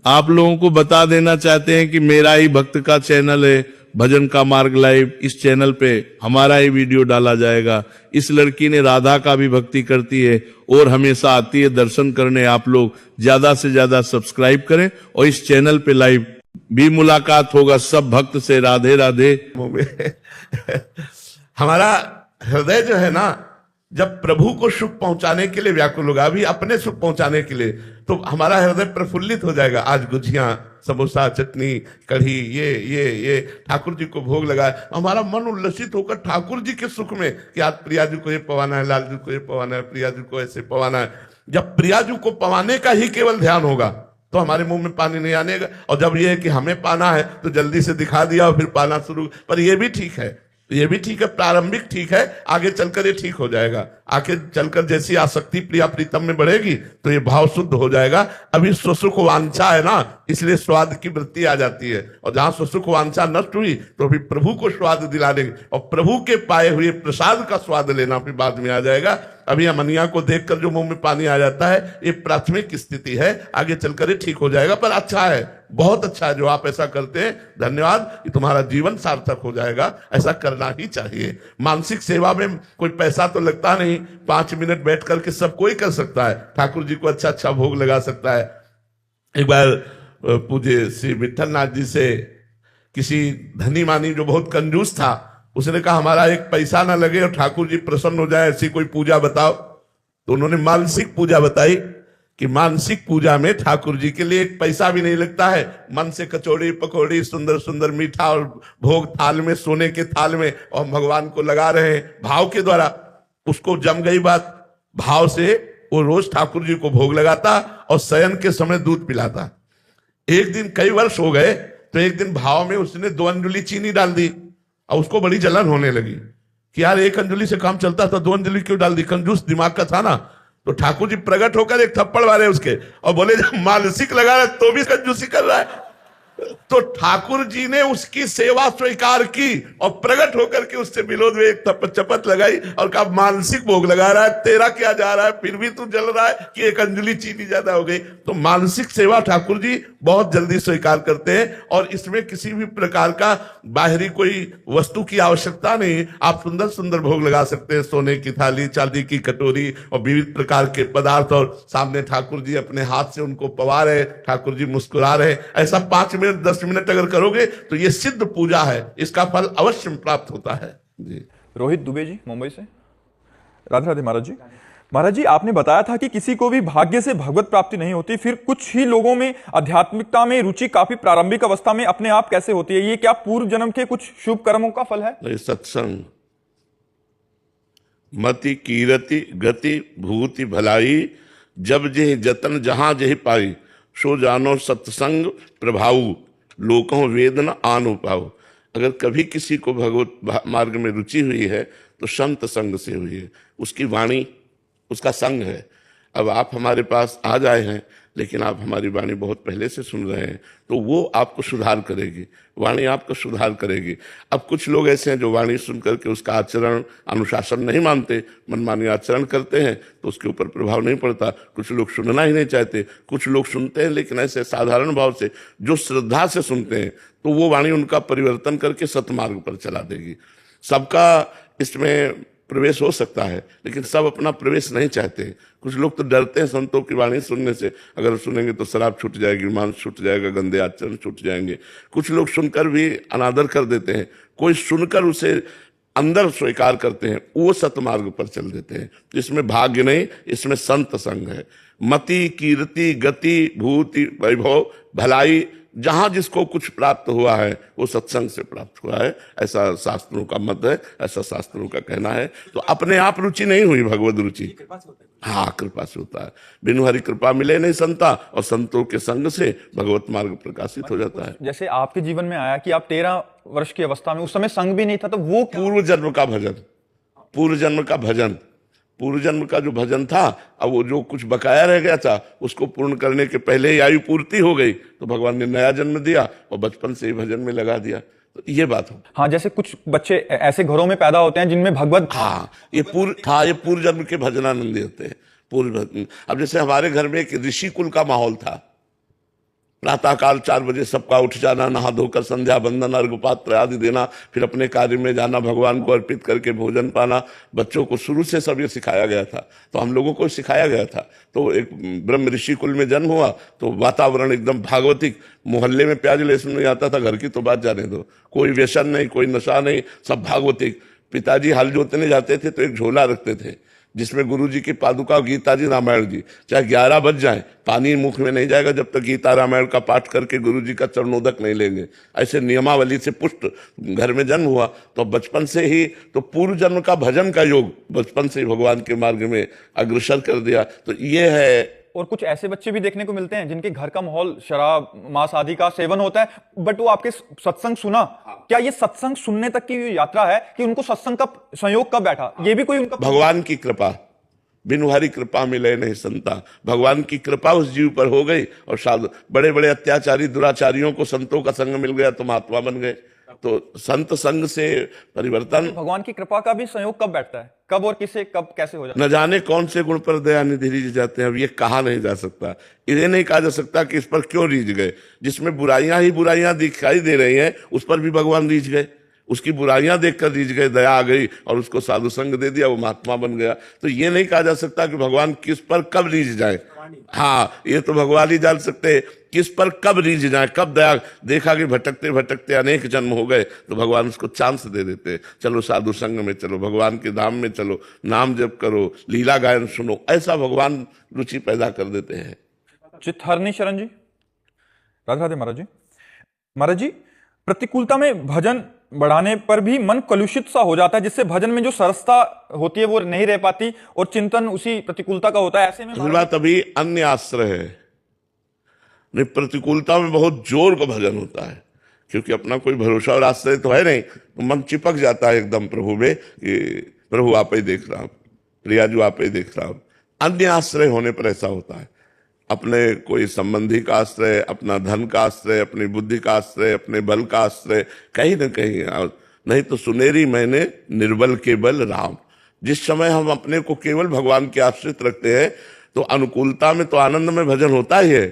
आप लोगों को बता देना चाहते हैं कि मेरा ही भक्त का चैनल है भजन का मार्ग लाइव, इस चैनल पे हमारा ही वीडियो डाला जाएगा। इस लड़की ने राधा का भी भक्ति करती है और हमेशा आती है दर्शन करने। आप लोग ज्यादा से ज्यादा सब्सक्राइब करें और इस चैनल पे लाइव भी मुलाकात होगा सब भक्त से। राधे राधे। हमारा हृदय जो है ना, जब प्रभु को सुख पहुंचाने के लिए व्याकुल होगा, अभी अपने सुख पहुंचाने के लिए, तो हमारा हृदय प्रफुल्लित हो जाएगा। आज गुजिया, समोसा, चटनी, कढ़ी, ये ठाकुर जी को भोग लगाए, हमारा मन उल्लसित होकर ठाकुर जी के सुख में कि आज प्रिया जी को ये पवाना है, लाल जी को ये पवाना है, प्रिया जी को ऐसे पवाना है। जब प्रिया जी को पवाने का ही केवल ध्यान होगा तो हमारे मुंह में पानी नहीं आने का। और जब ये है कि हमें पाना है तो जल्दी से दिखा दिया और फिर पाना शुरू। पर ये भी ठीक है, ये भी ठीक है, प्रारंभिक ठीक है, आगे चलकर ये ठीक हो जाएगा। आगे चलकर जैसी आसक्ति प्रिया प्रीतम में बढ़ेगी तो ये भाव शुद्ध हो जाएगा। अभी स्वसुख वांछा है ना, इसलिए स्वाद की वृत्ति आ जाती है, और जहां स्वसुख वांछा नष्ट हुई तो फिर प्रभु को स्वाद दिला देंगे, और प्रभु के पाए हुए प्रसाद का स्वाद लेना फिर बाद में आ जाएगा। अभी अमनिया को देखकर जो मुंह में पानी आ जाता है, ये प्राथमिक स्थिति है, आगे चलकर ये ठीक हो जाएगा। पर अच्छा है, बहुत अच्छा है जो आप ऐसा करते हैं, धन्यवाद। कि तुम्हारा जीवन सार्थक हो जाएगा, ऐसा करना ही चाहिए। मानसिक सेवा में कोई पैसा तो लगता नहीं, 5 मिनट बैठ करके सब कोई कर सकता है, ठाकुर जी को अच्छा अच्छा भोग लगा सकता है। एक बार पूज्य श्री विठल नाथ जी से किसी धनी मानी जो बहुत कंजूस था, उसने कहा हमारा एक पैसा ना लगे और ठाकुर जी प्रसन्न हो जाए, ऐसी कोई पूजा बताओ। तो उन्होंने मानसिक पूजा बताई कि मानसिक पूजा में ठाकुर जी के लिए एक पैसा भी नहीं लगता है। मन से कचौड़ी पकौड़ी, सुंदर सुंदर मीठा और भोग थाल में, सोने के थाल में, और भगवान को लगा रहे हैं भाव के द्वारा। उसको जम गई बात, भाव से वो रोज ठाकुर जी को भोग लगाता और शयन के समय दूध पिलाता। एक दिन, कई वर्ष हो गए, तो एक दिन भाव में उसने 2 अंजुली चीनी डाल दी और उसको बड़ी जलन होने लगी कि यार 1 अंजुली से काम चलता था, 2 अंजुली क्यों डाल दी। कंजूस दिमाग का था ना। तो ठाकुर जी प्रकट होकर एक थप्पड़ मारे उसके और बोले जब मानसिक लगा रहा है तो भी कंजूसी कर रहा है। तो ठाकुर जी ने उसकी सेवा स्वीकार की और प्रकट होकर के उससे विरोध में एक चपत लगाई और कहा मानसिक भोग लगा रहा है, तेरा क्या जा रहा है, फिर भी तू जल रहा है कि 1 अंजुली चीनी ज्यादा हो गई। तो मानसिक सेवा ठाकुर जी बहुत जल्दी स्वीकार करते हैं, और इसमें किसी भी प्रकार का बाहरी कोई वस्तु की आवश्यकता नहीं। आप सुंदर सुंदर भोग लगा सकते हैं, सोने की थाली, चांदी की कटोरी और विविध प्रकार के पदार्थ, और सामने ठाकुर जी अपने हाथ से उनको पवा रहे, ठाकुर जी मुस्कुरा रहे। ऐसा 5 मिनट 10 मिनट अगर करोगे तो ये सिद्ध पूजा है, इसका फल अवश्य प्राप्त होता है जी। रोहित दुबे जी मुंबई से। राधे राधे महाराज जी। महाराज जी, आपने बताया था कि किसी को भी भाग्य से भगवत प्राप्ति नहीं होती, फिर कुछ ही लोगों में आध्यात्मिकता में रुचि काफी प्रारंभिक अवस्था में अपने आप कैसे होती है? ये क्या पूर्व जन्म के कुछ शुभ कर्मों का फल है? सत्संग, मति कीरति गति भूति भलाई, जब जेहि जतन जहां जेहि पाई, सो जानो सत्संग प्रभाऊ, लोकों वेद न आन पाओ। अगर कभी किसी को भगवत मार्ग में रुचि हुई है तो संत संग से हुई है, उसकी वाणी उसका संग है। अब आप हमारे पास आ जाए हैं, लेकिन आप हमारी वाणी बहुत पहले से सुन रहे हैं, तो वो आपको सुधार करेगी, वाणी आपको सुधार करेगी। अब कुछ लोग ऐसे हैं जो वाणी सुन करके उसका आचरण अनुशासन नहीं मानते, मनमानी आचरण करते हैं, तो उसके ऊपर प्रभाव नहीं पड़ता। कुछ लोग सुनना ही नहीं चाहते, कुछ लोग सुनते हैं लेकिन ऐसे साधारण भाव से, जो श्रद्धा से सुनते हैं, तो वो वाणी उनका परिवर्तन करके सतमार्ग पर चला देगी। सबका इसमें प्रवेश हो सकता है, लेकिन सब अपना प्रवेश नहीं चाहते। कुछ लोग तो डरते हैं संतों की वाणी सुनने से, अगर सुनेंगे तो शराब छूट जाएगी, मांस छूट जाएगा, गंदे आचरण छूट जाएंगे। कुछ लोग सुनकर भी अनादर कर देते हैं, कोई सुनकर उसे अंदर स्वीकार करते हैं, वो सतमार्ग पर चल देते हैं। तो इसमें भाग्य नहीं, इसमें संत संग है। मति कीर्ति गति भूति वैभव भलाई, जहां जिसको कुछ प्राप्त हुआ है वो सत्संग से प्राप्त हुआ है, ऐसा शास्त्रों का मत है, ऐसा शास्त्रों का कहना है। तो अपने आप रुचि नहीं हुई, भगवत रुचि हाँ कृपा से होता है। बिनु हरि कृपा मिले नहीं संता, और संतों के संग से भगवत मार्ग प्रकाशित हो जाता है। जैसे आपके जीवन में आया कि आप 13 वर्ष की अवस्था में, उस समय संग भी नहीं था, तो वो पूर्व जन्म का भजन, पूर्व जन्म का भजन, पूर्व जन्म का जो भजन था, अब वो जो कुछ बकाया रह गया था उसको पूर्ण करने के पहले ही आयु पूर्ति हो गई, तो भगवान ने नया जन्म दिया और बचपन से ही भजन में लगा दिया। तो ये बात हो। हाँ, जैसे कुछ बच्चे ऐसे घरों में पैदा होते हैं जिनमें भगवत ये पूर्व जन्म के भजनानंदी होते हैं। पूर्व, अब जैसे हमारे घर में एक ऋषि कुल का माहौल था, प्रातःकाल 4 बजे सबका उठ जाना, नहा धोकर संध्या बंदन अर्घ्यपात्र आदि देना, फिर अपने कार्य में जाना, भगवान को अर्पित करके भोजन पाना। बच्चों को शुरू से सब ये सिखाया गया था, तो हम लोगों को सिखाया गया था। तो एक ब्रह्म ऋषि कुल में जन्म हुआ तो वातावरण एकदम भागवतिक, मोहल्ले में प्याज लहसुन नहीं आता था, घर की तो बात जाने दो, कोई व्यसन नहीं, कोई नशा नहीं, सब भागवतिक। पिताजी हल जोतने जाते थे तो एक झोला रखते थे जिसमें गुरु जी की पादुका, गीता जी, रामायण जी, चाहे 11 बज जाए पानी मुख में नहीं जाएगा जब तक गीता रामायण का पाठ करके गुरु जी का चरणोदक नहीं लेंगे। ऐसे नियमावली से पुष्ट घर में जन्म हुआ, तो बचपन से ही तो पूर्व जन्म का भजन का योग बचपन से ही भगवान के मार्ग में अग्रसर कर दिया। तो ये है। और कुछ ऐसे बच्चे भी देखने को मिलते हैं जिनके घर का माहौल शराब मांस आदि का सेवन होता है, बट वो आपके सत्संग सुना। क्या ये सत्संग सुनने तक की यात्रा है कि उनको सत्संग का संयोग कब बैठा, ये भी कोई उनका? भगवान की कृपा, बिनु हरि कृपा मिले नहीं संता। भगवान की कृपा उस जीव पर हो गई और साधु बड़े बड़े अत्याचारी दुराचारियों को संतों का संग मिल गया तो महात्मा बन गए। तो संत संग से परिवर्तन। भगवान की कृपा का भी संयोग कब बैठता है, कब और किसे कब कैसे हो जाता न जाने कौन से गुण पर दया निधि रीझ जाते हैं, अब ये कहा नहीं जा सकता। इन्हें नहीं कहा जा सकता कि इस पर क्यों रीझ गए। जिसमें बुराइयां ही बुराइयां दिखाई दे रही हैं उस पर भी भगवान रीझ गए, उसकी बुराइयां देखकर रीझ गए, दया आ गई और उसको साधु संग दे दिया, वो महात्मा बन गया। तो ये नहीं कहा जा सकता कि भगवान किस पर कब रीझ जाए। हाँ, ये तो भगवान ही जान सकते हैं किस पर कब रीझ जाए, कब दया। देखा कि भटकते भटकते अनेक जन्म हो गए तो भगवान उसको चांस दे देते, चलो साधु संग में चलो, भगवान के धाम में चलो, नाम जप करो, लीला गायन सुनो। ऐसा भगवान रुचि पैदा कर देते हैं। चित्तहरणी शरण जी, राधे राधे महाराज जी। महाराज जी, प्रतिकूलता में भजन बढ़ाने पर भी मन कलुषित सा हो जाता है, जिससे भजन में जो सरसता होती है वो नहीं रह पाती और चिंतन उसी प्रतिकूलता का होता है। ऐसे में बात अभी अन्य आश्रय है, नहीं प्रतिकूलता में बहुत जोर का भजन होता है, क्योंकि अपना कोई भरोसा और आश्रय तो है नहीं, तो मन चिपक जाता है एकदम प्रभु में कि प्रभु आप ही देख रहा हूं, प्रियाजू आप ही देख रहा हूं। अन्य आश्रय होने पर ऐसा होता है, अपने कोई संबंधी का आश्रय, अपना धन का आश्रय, अपनी बुद्धि का आश्रय, अपने बल का आश्रय, कहीं ना कहीं। नहीं तो सुनेरी मैंने निर्बल के बल राम। जिस समय हम अपने को केवल भगवान के आश्रित रखते हैं तो अनुकूलता में तो आनंद में भजन होता ही है,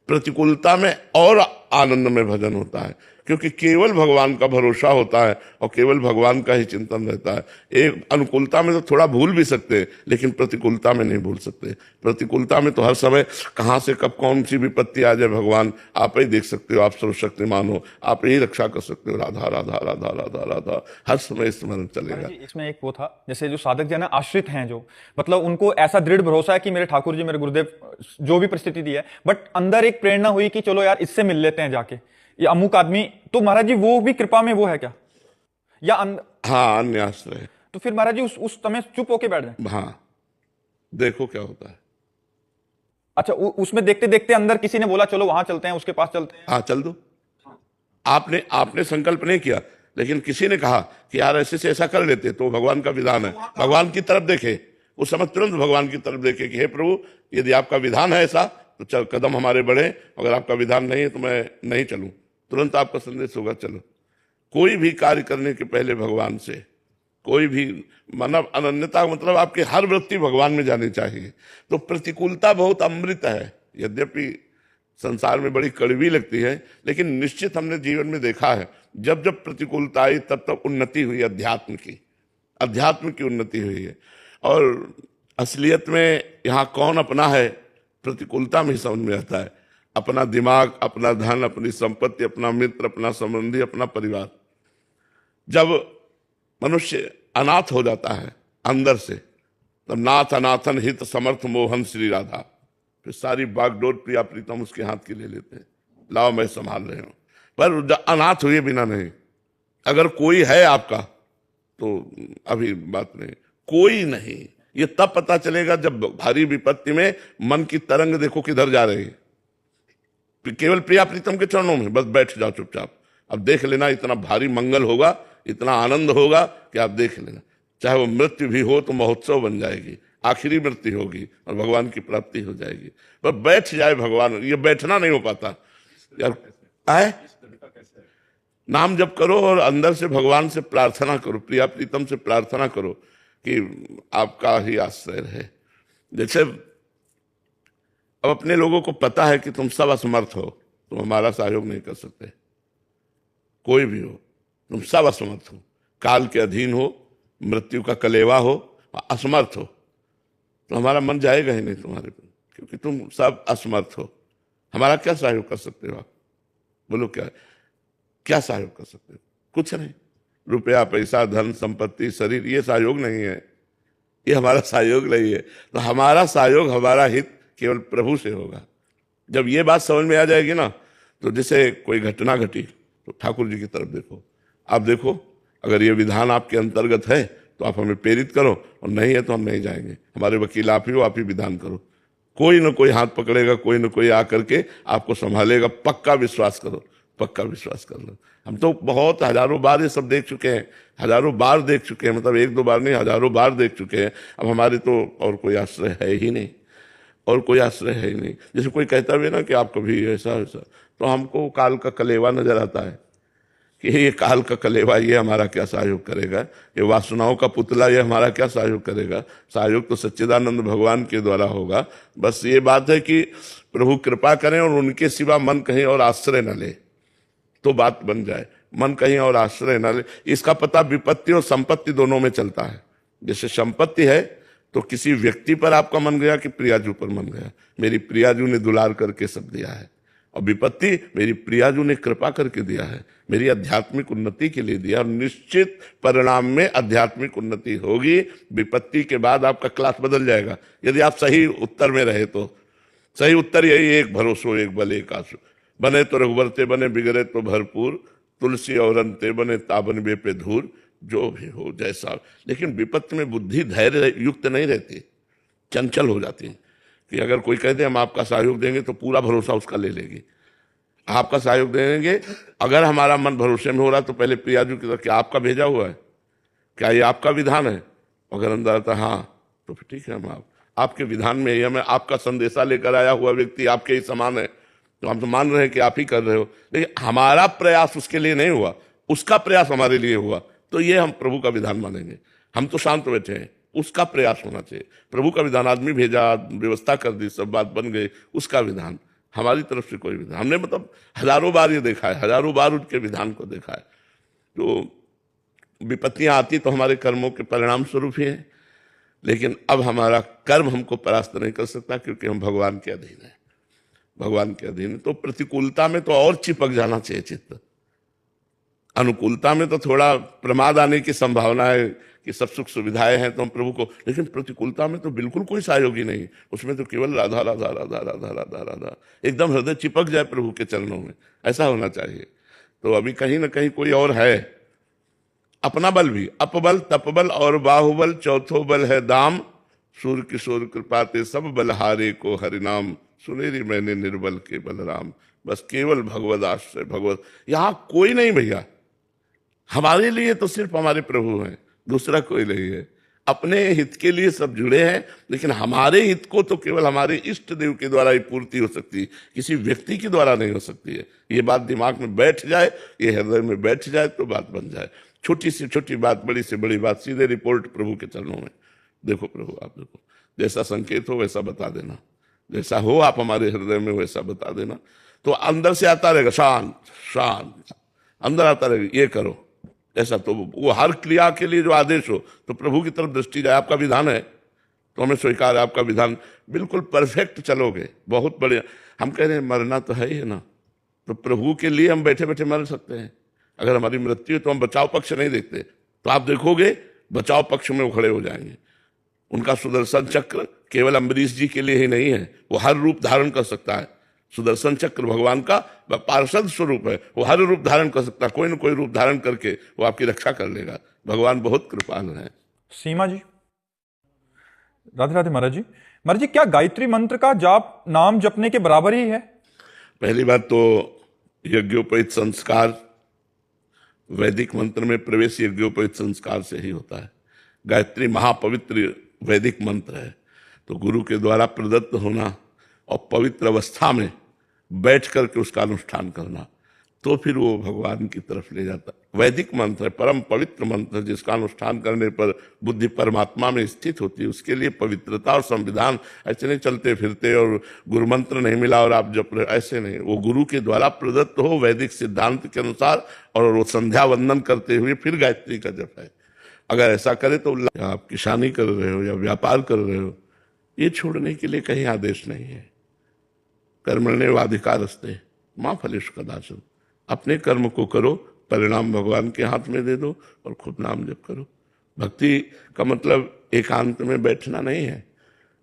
प्रतिकूलता में और आनंद में भजन होता है, क्योंकि केवल भगवान का भरोसा होता है और केवल भगवान का ही चिंतन रहता है। एक अनुकूलता में तो थोड़ा भूल भी सकते हैं, लेकिन प्रतिकूलता में नहीं भूल सकते। प्रतिकूलता में तो हर समय कहाँ से कब कौन सी विपत्ति आ जाए भगवान आप ही देख सकते हो, आप सर्वशक्तिमान हो, आप ही रक्षा कर सकते हो। राधा राधा राधा राधा राधा हर समय स्मरण चलेगा। इसमें एक वो था, जैसे जो साधक जन आश्रित हैं, जो मतलब उनको ऐसा दृढ़ भरोसा है कि मेरे ठाकुर जी, मेरे गुरुदेव जो भी परिस्थिति दी है, बट अंदर एक प्रेरणा हुई कि चलो यार इससे मिल लेते हैं जाके, ये अमुक आदमी। तो महाराज जी वो भी कृपा में वो है क्या, या हाँ, अन्य आश्रय। तो फिर महाराज जी उस समय चुप होके बैठ जाए। हाँ, देखो क्या होता है। अच्छा, उसमें देखते देखते अंदर किसी ने बोला चलो वहां चलते हैं, उसके पास चलते हैं। हाँ, चल दो। आपने संकल्प नहीं किया, लेकिन किसी ने कहा कि यार ऐसे से ऐसा कर लेते, तो भगवान का विधान है, भगवान की तरफ देखे, उस समय तुरंत भगवान की तरफ देखे कि हे प्रभु यदि आपका विधान है ऐसा तो चल कदम हमारे बढ़े, अगर आपका विधान नहीं है तो मैं नहीं चलूं। तुरंत आपका संदेश होगा चलो। कोई भी कार्य करने के पहले भगवान से, कोई भी मानव अनन्यता, मतलब आपकी हर वृत्ति भगवान में जानी चाहिए। तो प्रतिकूलता बहुत अमृत है, यद्यपि संसार में बड़ी कड़वी लगती है, लेकिन निश्चित हमने जीवन में देखा है जब जब प्रतिकूलता आई तब तब उन्नति हुई, अध्यात्म की उन्नति हुई है। और असलियत में यहाँ कौन अपना है प्रतिकूलता में ही समझ में आता है। अपना दिमाग, अपना धन, अपनी संपत्ति, अपना मित्र, अपना संबंधी, अपना परिवार। जब मनुष्य अनाथ हो जाता है अंदर से, तब नाथ अनाथन हित समर्थ मोहन श्री राधा, फिर सारी बागडोर प्रिया प्रीतम उसके हाथ की ले लेते हैं, लाओ मैं संभाल रहे हूं। पर अनाथ हुए बिना नहीं, अगर कोई है आपका तो अभी बात नहीं, कोई नहीं। ये तब पता चलेगा जब भारी विपत्ति में मन की तरंग देखो किधर जा रही है। केवल प्रिया प्रीतम के चरणों में बस बैठ जाओ चुपचाप, अब देख लेना, इतना भारी मंगल होगा, इतना आनंद होगा कि आप देख लेना। चाहे वो मृत्यु भी हो तो महोत्सव बन जाएगी, आखिरी मृत्यु होगी और भगवान की प्राप्ति हो जाएगी। पर बैठ जाए भगवान, ये बैठना नहीं हो पाता यार। आए नाम जप करो और अंदर से भगवान से प्रार्थना करो, प्रिया प्रीतम से प्रार्थना करो कि आपका ही आश्रय रहे। जैसे अब अपने लोगों को पता है कि तुम सब असमर्थ हो, तुम हमारा सहयोग नहीं कर सकते। कोई भी हो, तुम सब असमर्थ हो, काल के अधीन हो, मृत्यु का कलेवा हो, असमर्थ हो, तो हमारा मन जाएगा ही नहीं तुम्हारे पर, क्योंकि तुम सब असमर्थ हो। हमारा क्या सहयोग कर सकते हो आप? बोलो क्या सहयोग कर सकते हो? कुछ नहीं। रुपया, पैसा, धन, संपत्ति, शरीर, ये सहयोग नहीं है, ये हमारा सहयोग नहीं है। तो हमारा सहयोग, हमारा हित केवल प्रभु से होगा। जब ये बात समझ में आ जाएगी ना, तो जैसे कोई घटना घटी तो ठाकुर जी की तरफ देखो, आप देखो अगर ये विधान आपके अंतर्गत है तो आप हमें प्रेरित करो, और नहीं है तो हम नहीं जाएंगे। हमारे वकील आप ही हो, आप ही विधान करो। कोई ना कोई हाथ पकड़ेगा, कोई ना कोई आकर के आपको संभालेगा। पक्का विश्वास करो, पक्का विश्वास कर लो। हम तो बहुत हजारों बार ये सब देख चुके हैं, हजारों बार देख चुके हैं, मतलब एक दो बार नहीं, हजारों बार देख चुके हैं। अब हमारे तो और कोई आश्रय है ही नहीं, और कोई आश्रय है ही नहीं। जैसे कोई कहता भी ना कि आप कभी ऐसा ऐसा, तो हमको काल का कलेवा नजर आता है कि ये काल का कलेवा, ये हमारा क्या सहयोग करेगा? ये वासनाओं का पुतला, ये हमारा क्या सहयोग करेगा? सहयोग तो सच्चिदानंद भगवान के द्वारा होगा। बस ये बात है कि प्रभु कृपा करें और उनके सिवा मन कहीं और आश्रय न ले, तो बात बन जाए। मन कहीं और आश्रय न ले, इसका पता विपत्ति और संपत्ति दोनों में चलता है। जैसे संपत्ति है तो किसी व्यक्ति पर आपका मन गया कि प्रियाजू पर मन गया, मेरी प्रियाजू ने दुलार करके सब दिया है। और विपत्ति मेरी प्रियाजू ने कृपा करके दिया है, मेरी आध्यात्मिक उन्नति के लिए दिया। और निश्चित परिणाम में आध्यात्मिक उन्नति होगी। विपत्ति के बाद आपका क्लास बदल जाएगा, यदि आप सही उत्तर में रहे तो। सही उत्तर यही, एक भरोसो एक बल एक आसु, बने तो रघुबर ते बने, बिगड़े तो भरपूर, तुलसी और अंते बने, ताबन बे पे धूर, जो भी हो जैसा। लेकिन विपत्ति में बुद्धि धैर्य युक्त नहीं रहती, चंचल हो जाती है। कि अगर कोई कह दे हम आपका सहयोग देंगे तो पूरा भरोसा उसका ले लेगी। आपका सहयोग देंगे, अगर हमारा मन भरोसे में हो रहा तो पहले प्रियाजू की तरफ, क्या आपका भेजा हुआ है, क्या ये आपका विधान है? अगर अंदर आता हाँ, तो फिर ठीक है, हम आपके विधान में ही, हमें आपका संदेशा लेकर आया हुआ व्यक्ति आपके ही समान है, तो हम तो मान रहे हैं कि आप ही कर रहे हो। लेकिन हमारा प्रयास उसके लिए नहीं हुआ, उसका प्रयास हमारे लिए हुआ, तो ये हम प्रभु का विधान मानेंगे। हम तो शांत बैठे हैं, उसका प्रयास होना चाहिए। प्रभु का विधान, आदमी भेजा, व्यवस्था कर दी, सब बात बन गई, उसका विधान। हमारी तरफ से कोई विधान, हमने मतलब हजारों बार ये देखा है, हजारों बार उनके विधान को देखा है। तो विपत्तियां आती तो हमारे कर्मों के परिणाम स्वरूप ही है, लेकिन अब हमारा कर्म हमको परास्त नहीं कर सकता, क्योंकि हम भगवान के अधीन है, भगवान के अधीन। तो प्रतिकूलता में तो और चिपक जाना चाहिए चित्त, अनुकूलता में तो थोड़ा प्रमाद आने की संभावना है कि सब सुख सुविधाएं हैं तो हम प्रभु को, लेकिन प्रतिकूलता में तो बिल्कुल कोई सहयोगी नहीं, उसमें तो केवल राधा राधा राधा राधा राधा राधा, एकदम हृदय चिपक जाए प्रभु के चरणों में, ऐसा होना चाहिए। तो अभी कहीं ना कहीं कोई और है। अपना बल भी, अपबल तपबल और बाहुबल, चौथो बल है दाम, सूर्य किशोर कृपाते सब बलहारे को हरिनाम, सुनेरी मैंने निर्बल के बलराम। बस केवल भगवद आश्रय, भगवत, यहां कोई नहीं भैया, हमारे लिए तो सिर्फ हमारे प्रभु हैं, दूसरा कोई नहीं है। अपने हित के लिए सब जुड़े हैं, लेकिन हमारे हित को तो केवल हमारे इष्ट देव के द्वारा ही पूर्ति हो सकती है, किसी व्यक्ति के द्वारा नहीं हो सकती है। ये बात दिमाग में बैठ जाए, ये हृदय में बैठ जाए तो बात बन जाए। छोटी से छोटी बात, बड़ी से बड़ी बात, सीधे रिपोर्ट प्रभु के चरणों में। देखो प्रभु, आप देखो, जैसा संकेत हो वैसा बता देना, जैसा हो आप हमारे हृदय में वैसा बता देना, तो अंदर से आता रहेगा शांत शांत, अंदर आता रहेगा ये करो ऐसा। तो वो हर क्रिया के लिए जो आदेश हो तो प्रभु की तरफ दृष्टि जाए। आपका विधान है तो हमें स्वीकार है, आपका विधान बिल्कुल परफेक्ट चलोगे, बहुत बढ़िया। हम कह रहे हैं मरना तो है ही है ना, तो प्रभु के लिए हम बैठे बैठे मर सकते हैं। अगर हमारी मृत्यु है तो हम बचाव पक्ष नहीं देखते, तो आप देखोगे बचाव पक्ष में वो खड़े हो जाएंगे। उनका सुदर्शन चक्र केवल अम्बरीश जी के लिए ही नहीं है, वो हर रूप धारण कर सकता है। सुदर्शन चक्र भगवान का पार्षद स्वरूप है, वो हर रूप धारण कर सकता है, कोई ना कोई रूप धारण करके वो आपकी रक्षा कर लेगा। भगवान बहुत कृपाल है। सीमा जी, राधे राधे महाराज जी। महाराज जी, क्या गायत्री मंत्र का जाप नाम जपने के बराबर ही है? पहली बात तो यज्ञोपवीत संस्कार, वैदिक मंत्र में प्रवेश यज्ञोपवीत संस्कार से ही होता है। गायत्री महापवित्र वैदिक मंत्र है, तो गुरु के द्वारा प्रदत्त होना और पवित्र अवस्था में बैठ करके उसका अनुष्ठान करना, तो फिर वो भगवान की तरफ ले जाता। वैदिक मंत्र है, परम पवित्र मंत्र, जिसका अनुष्ठान करने पर बुद्धि परमात्मा में स्थित होती है। उसके लिए पवित्रता और संविधान, ऐसे नहीं चलते फिरते और गुरु मंत्र नहीं मिला और आप जप रहे, ऐसे नहीं। वो गुरु के द्वारा प्रदत्त हो वैदिक सिद्धांत के अनुसार, और वो संध्या वंदन करते हुए फिर गायत्री का जप है। अगर ऐसा करे तो आप किसानी कर रहे हो या व्यापार कर रहे हो, ये छोड़ने के लिए कहीं आदेश नहीं है। कर्मण्येवाधिकारस्ते मां फलेषु कदाचन। अपने कर्म को करो, परिणाम भगवान के हाथ में दे दो और खुद नाम जप करो। भक्ति का मतलब एकांत में बैठना नहीं है।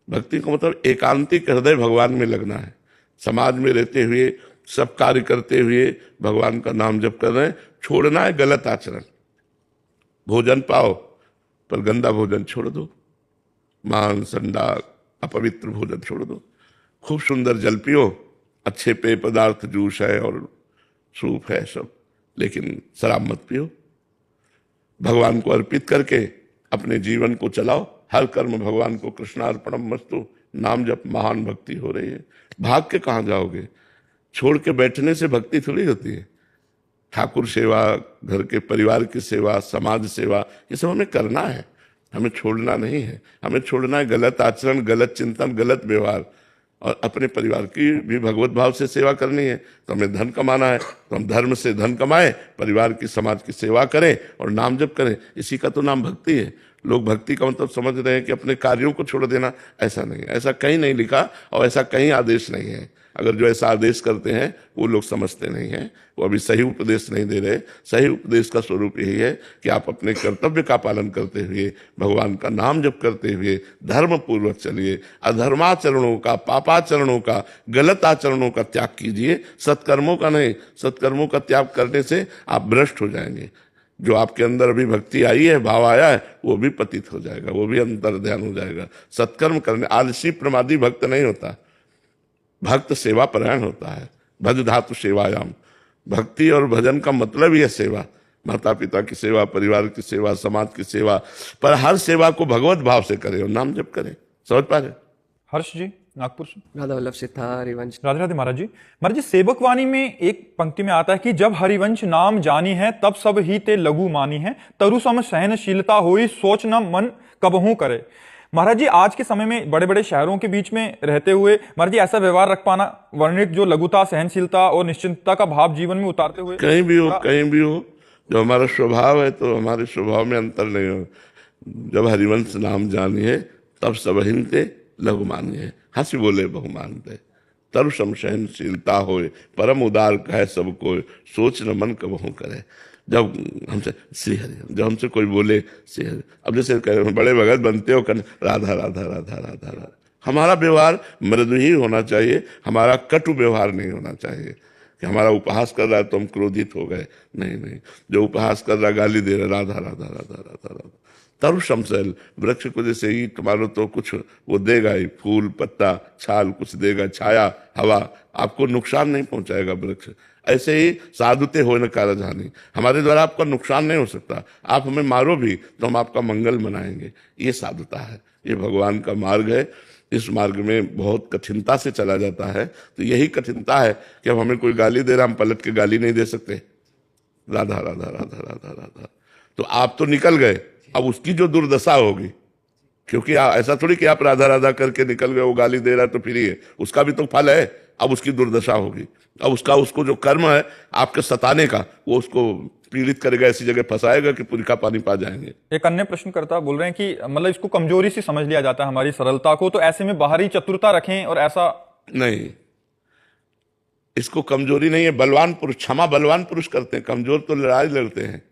भक्ति का मतलब एकांतिक हृदय भगवान में लगना है। समाज में रहते हुए, सब कार्य करते हुए भगवान का नाम जप कर रहे हैं। छोड़ना है गलत आचरण। भोजन पाओ पर गंदा भोजन छोड़ दो, मांस अंडा अपवित्र भोजन छोड़ दो। खूब सुंदर जल पियो, अच्छे पेय पदार्थ, जूस है और सूप है सब, लेकिन शराब मत पियो। भगवान को अर्पित करके अपने जीवन को चलाओ। हर कर्म भगवान को कृष्णार्पणमस्तु। नाम जप महान भक्ति हो रही है। भाग के कहाँ जाओगे? छोड़ के बैठने से भक्ति थोड़ी होती है। ठाकुर सेवा, घर के परिवार की सेवा, समाज सेवा, ये सब हमें करना है, हमें छोड़ना नहीं है। हमें छोड़ना है गलत आचरण, गलत चिंतन, गलत व्यवहार, और अपने परिवार की भी भगवत भाव से सेवा करनी है। तो हमें धन कमाना है तो हम धर्म से धन कमाएं, परिवार की, समाज की सेवा करें और नाम जप करें। इसी का तो नाम भक्ति है। लोग भक्ति का मतलब समझ रहे हैं कि अपने कार्यों को छोड़ देना। ऐसा नहीं है, ऐसा कहीं नहीं लिखा और ऐसा कहीं आदेश नहीं है। अगर जो ऐसा आदेश करते हैं वो लोग समझते नहीं हैं, वो अभी सही उपदेश नहीं दे रहे। सही उपदेश का स्वरूप यही है कि आप अपने कर्तव्य का पालन करते हुए, भगवान का नाम जप करते हुए धर्म पूर्वक चलिए। अधर्माचरणों का, पापाचरणों का, गलत आचरणों का त्याग कीजिए, सत्कर्मों का नहीं। सत्कर्मों का त्याग करने से आप भ्रष्ट हो जाएंगे। जो आपके अंदर अभी भक्ति आई है, भाव आया है, वो भी पतित हो जाएगा, वो भी अंतर ध्यान हो जाएगा। सत्कर्म करने, आलसी प्रमादी भक्त नहीं होता, भक्त सेवा परायण होता है। भज धातु सेवायाम। भक्ति और भजन का मतलब ही है सेवा। माता पिता की सेवा, परिवार की सेवा, समाज की सेवा, पर हर सेवा को भगवत भाव से करें और नाम जप करें। समझ पा रहे? हर्ष जी, नागपुर से। राधा वल्लभ से था हरिवंश। राधे राधे महाराज जी। महाराज जी, सेवक वाणी में एक पंक्ति में आता है कि जब हरिवंश नाम जानी है, तब सब ही ते लघु मानी है, तरु सम सहनशीलता होई, सोच न मन कबहू करे। महाराज जी, आज के समय में बड़े बड़े शहरों के बीच में रहते हुए महाराज जी ऐसा व्यवहार रख पाना, वर्णित जो लघुता, सहनशीलता और निश्चिंतता का भाव जीवन में उतारते हुए, कहीं भी हो, जो हमारा स्वभाव है तो हमारे स्वभाव में अंतर नहीं हो। जब हरिवंश नाम जानिए तब सब हिंते लघु मानिए, हंसी बोले बहुमानते, तरु सम सहनशीलता होए, परम उदार कहे सब कोई, सोच न मन कबहू करे। जब हमसे श्री हरि, जब हमसे कोई बोले श्री हरि, अब जैसे बड़े भगत बनते हो राधा राधा राधा राधा राधा, हमारा व्यवहार मृदु ही होना चाहिए। हमारा कटु व्यवहार नहीं होना चाहिए कि हमारा उपहास कर रहा है तो हम क्रोधित हो गए। नहीं, जो उपहास कर रहा, गाली दे रहा, राधा राधा राधा राधा राधा। तरु समशैल, वृक्ष को जैसे ईंट मारो तो कुछ वो देगा ही, फूल, पत्ता, छाल कुछ देगा, छाया, हवा, आपको नुकसान नहीं पहुंचाएगा वृक्ष। ऐसे ही साधुते हो न कारजहानि, हमारे द्वारा आपका नुकसान नहीं हो सकता। आप हमें मारो भी तो हम आपका मंगल मनाएंगे। ये साधुता है, ये भगवान का मार्ग है। इस मार्ग में बहुत कठिनता से चला जाता है। तो यही कठिनता है कि अब हमें कोई गाली दे रहा, हम पलट के गाली नहीं दे सकते। राधा राधा राधा राधा राधा, तो आप तो निकल गए, अब उसकी जो दुर्दशा होगी, क्योंकि ऐसा थोड़ी कि आप राधा राधा करके निकल गए, वो गाली दे रहा है तो फिर ही है, उसका भी तो फल है। अब उसकी दुर्दशा होगी, अब उसको जो कर्म है आपके सताने का, वो उसको पीड़ित करेगा, ऐसी जगह फंसाएगा कि पूरी का पानी पा जाएंगे। एक अन्य प्रश्नकर्ता बोल रहे हैं कि मतलब इसको कमजोरी से समझ लिया जाता है, हमारी सरलता को, तो ऐसे में बाहरी चतुरता रखें और ऐसा नहीं, इसको कमजोरी नहीं है। बलवान पुरुष, क्षमा बलवान पुरुष करते हैं, कमजोर तो लड़ाई लड़ते हैं।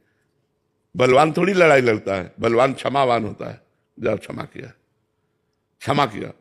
बलवान थोड़ी लड़ाई लड़ता है, बलवान क्षमावान होता है। जब क्षमा किया,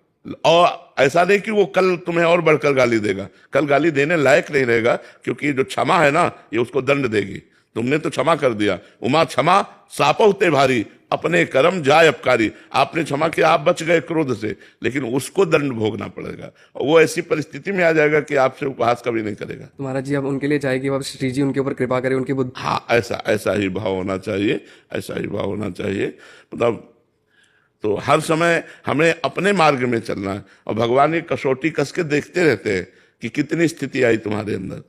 और ऐसा नहीं कि वो कल तुम्हें और बढ़कर गाली देगा, कल गाली देने लायक नहीं रहेगा, क्योंकि जो क्षमा है ना, ये उसको दंड देगी। तुमने तो क्षमा कर दिया, उमा क्षमा साप होते भारी, अपने कर्म जाय अपकारी। आपने क्षमा किया, आप बच गए क्रोध से, लेकिन उसको दंड भोगना पड़ेगा। और वो ऐसी परिस्थिति में आ जाएगा कि आपसे उपहास कभी नहीं करेगा। महाराज जी, अब उनके लिए चाहेगी अब श्री जी उनके ऊपर कृपा करें, उनकी बुद्धि। हाँ, ऐसा ही भाव होना चाहिए, ऐसा ही भाव होना चाहिए। मतलब तो हर समय हमें अपने मार्ग में चलना है, और भगवान ये कसौटी कस के देखते रहते हैं कि कितनी स्थिति आई तुम्हारे अंदर।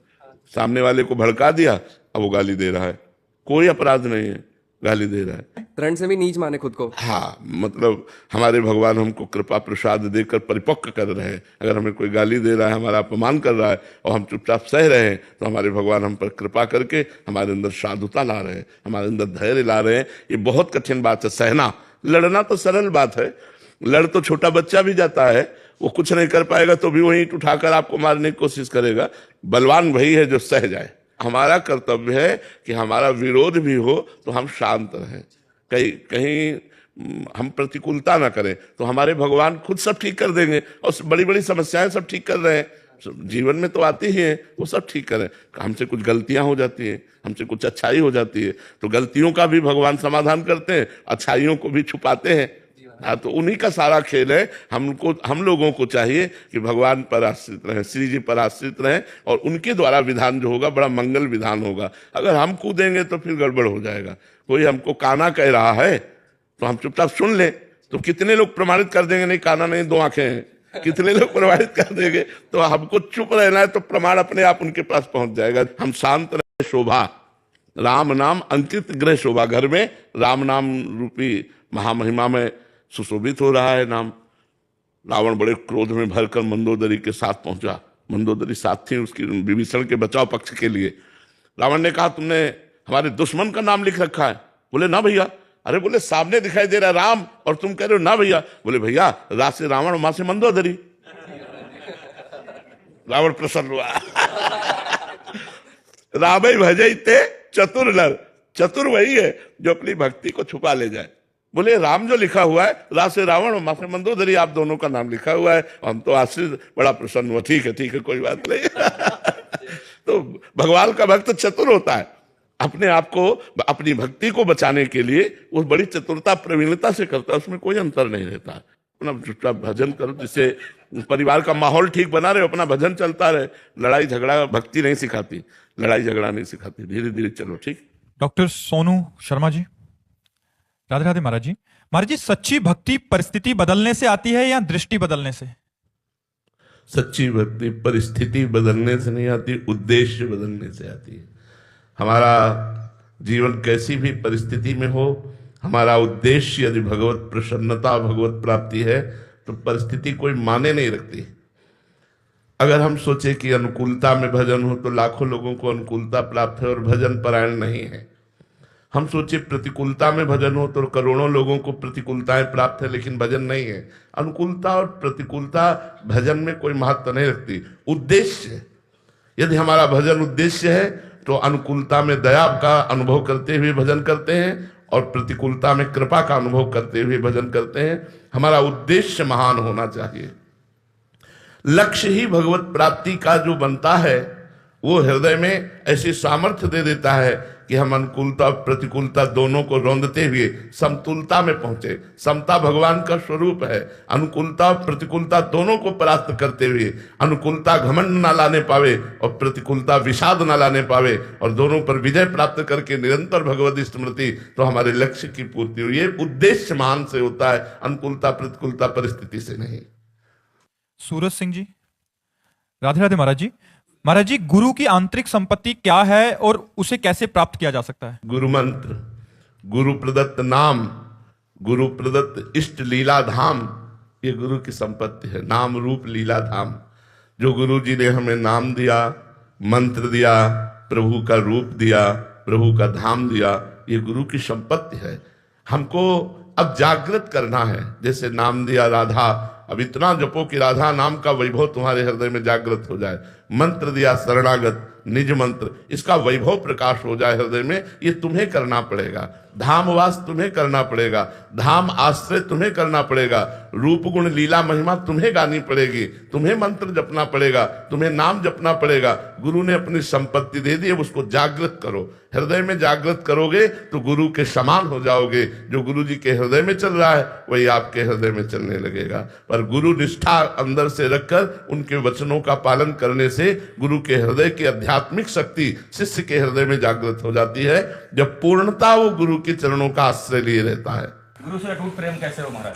सामने वाले को भड़का दिया, अब वो गाली दे रहा है, कोई अपराध नहीं है, गाली दे रहा है। तरण से भी नीच माने खुद को। हाँ, मतलब हमारे भगवान हमको कृपा प्रसाद देकर परिपक्व कर रहे हैं। अगर हमें कोई गाली दे रहा है, हमारा अपमान कर रहा है और हम चुपचाप सह रहे हैं, तो हमारे भगवान हम पर कृपा करके हमारे अंदर साधुता ला रहे हैं, हमारे अंदर धैर्य ला रहे हैं। ये बहुत कठिन बात है सहना। लड़ना तो सरल बात है, लड़ तो छोटा बच्चा भी जाता है, वो कुछ नहीं कर पाएगा तो भी वहीं उठाकर आपको मारने की कोशिश करेगा। बलवान वही है जो सह जाए। हमारा कर्तव्य है कि हमारा विरोध भी हो तो हम शांत रहें, कहीं हम प्रतिकूलता ना करें, तो हमारे भगवान खुद सब ठीक कर देंगे। और बड़ी बड़ी समस्याएं सब ठीक कर रहे हैं, जीवन में तो आती ही हैं, वो सब ठीक करें। हमसे कुछ गलतियां हो जाती हैं, हमसे कुछ अच्छाई हो जाती है, तो गलतियों का भी भगवान समाधान करते हैं, अच्छाइयों को भी छुपाते हैं। हाँ, तो उन्हीं का सारा खेल है। हम लोगों को चाहिए कि भगवान पर आश्रित रहें, श्री जी पर आश्रित रहें, और उनके द्वारा विधान जो होगा बड़ा मंगल विधान होगा। अगर हम कूदेंगे तो फिर गड़बड़ हो जाएगा। कोई हमको काना कह रहा है तो हम चुपचाप सुन लें, तो कितने लोग प्रमाणित कर देंगे नहीं काना नहीं, 2 आंखें हैं, कितने लोग प्रमाणित कर देंगे। तो हमको चुप रहना है, तो प्रमाण अपने आप उनके पास पहुंच जाएगा। हम शांत रहे। शोभा राम नाम अंकित गृह शोभा, घर में राम नाम रूपी महामहिमा में सुशोभित हो रहा है नाम। रावण बड़े क्रोध में भरकर मंदोदरी के साथ पहुंचा। मंदोदरी साथ थी उसकी विभीषण के बचाव पक्ष के लिए। रावण ने कहा, तुमने हमारे दुश्मन का नाम लिख रखा है? बोले ना भैया। अरे बोले सामने दिखाई दे रहा है राम और तुम कह रहे हो ना भैया। बोले भैया रा से रावण, मां से मंदोदरी। रावण प्रसन्न हुआ। राम भजते चतुर नर, चतुर वही है जो अपनी भक्ति को छुपा ले जाए। बोले राम जो लिखा हुआ है, रा से रावण और मां से मंदोदरी, आप दोनों का नाम लिखा हुआ है, हम तो आश्रित। बड़ा प्रसन्न हुआ। ठीक है कोई बात नहीं। तो भगवान का भक्त चतुर होता है, अपने आप को अपनी भक्ति को बचाने के लिए वो बड़ी चतुरता प्रवीणता से करता है, उसमें कोई अंतर नहीं रहता। अपना चुपचाप भजन करो, जिससे परिवार का माहौल ठीक बना रहे, अपना भजन चलता रहे। लड़ाई झगड़ा भक्ति नहीं सिखाती, लड़ाई झगड़ा नहीं सिखाती। धीरे धीरे चलो। ठीक। डॉक्टर सोनू शर्मा जी। राधे राधे महाराज जी। महाराज जी, सच्ची भक्ति परिस्थिति बदलने से आती है या दृष्टि बदलने से? सच्ची भक्ति परिस्थिति बदलने से नहीं आती, उद्देश्य बदलने से आती है। हमारा जीवन कैसी भी परिस्थिति में हो, हमारा उद्देश्य यदि भगवत प्रसन्नता, भगवत प्राप्ति है, तो परिस्थिति कोई माने नहीं रखती। अगर हम सोचे कि अनुकूलता में भजन हो तो लाखों लोगों को अनुकूलता प्राप्त है और भजन परायण नहीं है। हम सोचे प्रतिकूलता में भजन हो तो करोड़ों लोगों को प्रतिकूलताएं प्राप्त है, लेकिन भजन नहीं है। अनुकूलता और प्रतिकूलता भजन में कोई महत्व नहीं रखती। उद्देश्य, यदि हमारा भजन उद्देश्य है तो अनुकूलता में दया का अनुभव करते हुए भजन करते हैं और प्रतिकूलता में कृपा का अनुभव करते हुए भजन करते हैं। हमारा उद्देश्य महान होना चाहिए। लक्ष्य ही भगवत प्राप्ति का जो बनता है, वो हृदय में ऐसी सामर्थ्य दे देता है कि हम अनुकूलता और प्रतिकूलता दोनों को रौंदते हुए समतुलता में पहुंचे। समता भगवान का स्वरूप है। अनुकूलता और प्रतिकूलता दोनों को परास्त करते हुए अनुकूलता घमंड ना लाने पावे और प्रतिकूलता विषाद ना लाने पावे, और दोनों पर विजय प्राप्त करके निरंतर भगवत स्मृति, तो हमारे लक्ष्य की पूर्ति हुई। ये उद्देश्य मान से होता है, अनुकूलता प्रतिकूलता परिस्थिति से नहीं। सूरज सिंह जी। राधे राधे महाराज जी। महाराज जी, गुरु की आंतरिक संपत्ति क्या है और उसे कैसे प्राप्त किया जा सकता है? गुरु मंत्र, गुरु प्रदत्त नाम, गुरु प्रदत्त इष्ट लीला धाम, ये गुरु की संपत्ति है। नाम रूप लीला धाम, जो गुरु जी ने हमें नाम दिया, मंत्र दिया, प्रभु का रूप दिया, प्रभु का धाम दिया, ये गुरु की संपत्ति है। हमको अब जागृत करना है। जैसे नाम दिया राधा, अब इतना जपो कि राधा नाम का वैभव तुम्हारे हृदय में जागृत हो जाए। मंत्र दिया शरणागत, निज मंत्र, इसका वैभव प्रकाश हो जाए हृदय में। ये तुम्हें करना पड़ेगा। धामवास तुम्हें करना पड़ेगा, धाम आश्रय तुम्हें करना पड़ेगा, रूप गुण लीला महिमा तुम्हें गानी पड़ेगी, तुम्हें मंत्र जपना पड़ेगा, तुम्हें नाम जपना पड़ेगा। गुरु ने अपनी संपत्ति दे दी, अब उसको जागृत करो। हृदय में जागृत करोगे तो गुरु के समान हो जाओगे। जो गुरु जी के हृदय में चल रहा है वही आपके हृदय में चलने लगेगा। पर गुरु निष्ठा अंदर से रखकर उनके वचनों का पालन करने से गुरु के हृदय की आध्यात्मिक शक्ति शिष्य के हृदय में जागृत हो जाती है, जब पूर्णता वो गुरु के चरणों का आश्रय लिए रहता है। गुरु से अटूट प्रेम कैसे हो महाराज?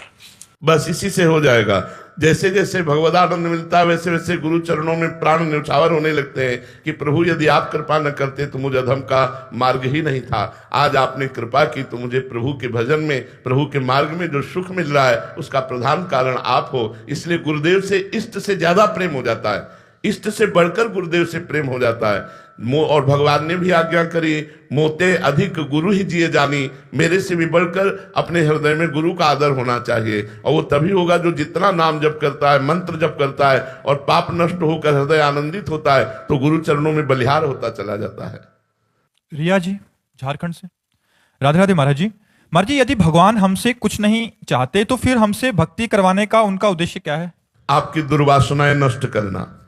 बस इसी से हो जाएगा। जैसे जैसे भगवदानंद मिलता है वैसे वैसे गुरु चरणों में प्राण न्यौछावर होने लगते हैं कि प्रभु यदि आप कृपा न करते तो मुझे अधम का मार्ग ही नहीं था। आज आपने कृपा की तो मुझे प्रभु के भजन में, प्रभु के मार्ग में जो सुख मिल रहा है उसका प्रधान कारण आप हो। इसलिए गुरुदेव से इष्ट से ज्यादा प्रेम हो जाता है, इष्ट से बढ़कर गुरुदेव से प्रेम हो जाता है। और भगवान ने भी आज्ञा करी, मोते अधिक गुरु ही जिए जानी, मेरे से भी बढ़कर अपने हृदय में गुरु का आदर होना चाहिए। और वो तभी होगा जो जितना नाम जप करता है, मंत्र जप करता है और पाप नष्ट होकर हृदय आनंदित होता है तो गुरु चरणों में बलिहार होता चला जाता है। रिया जी झारखंड से। राधे राधे महाराज जी। महाराज जी, यदि भगवान हमसे कुछ नहीं चाहते तो फिर हमसे भक्ति करवाने का उनका उद्देश्य क्या है? आपकी दुर्वासनाएं नष्ट करना।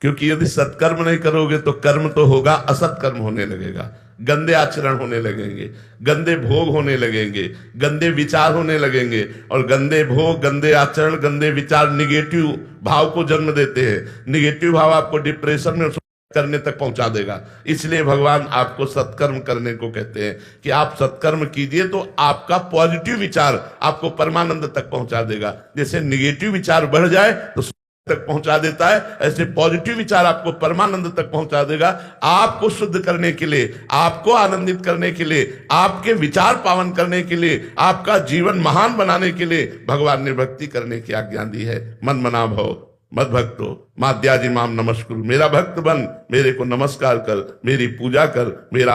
क्योंकि यदि सत्कर्म नहीं करोगे तो कर्म तो होगा, असत कर्म होने लगेगा, गंदे आचरण होने लगेंगे, गंदे भोग होने लगेंगे, गंदे विचार होने लगेंगे। और गंदे भोग, गंदे आचरण, गंदे विचार निगेटिव भाव को जन्म देते हैं। निगेटिव भाव आपको डिप्रेशन में करने तक पहुंचा देगा। इसलिए भगवान आपको सत्कर्म करने को कहते हैं कि आप सत्कर्म कीजिए तो आपका पॉजिटिव विचार आपको परमानंद तक पहुंचा देगा। जैसे निगेटिव विचार बढ़ जाए तो तक पहुंचा देता है, ऐसे पॉजिटिव विचार आपको परमानंद तक पहुंचा देगा। आपको शुद्ध करने के लिए, आपको आनंदित करने के लिए, आपके विचार पावन करने के लिए, आपका जीवन महान बनाने के लिए भगवान ने भक्ति करने की आज्ञा दी है। मन मना भव मद भक्तो माद्याजी माम नमस्कुरु, मेरा भक्त बन, मेरे को नमस्कार कर, मेरी पूजा कर, मेरा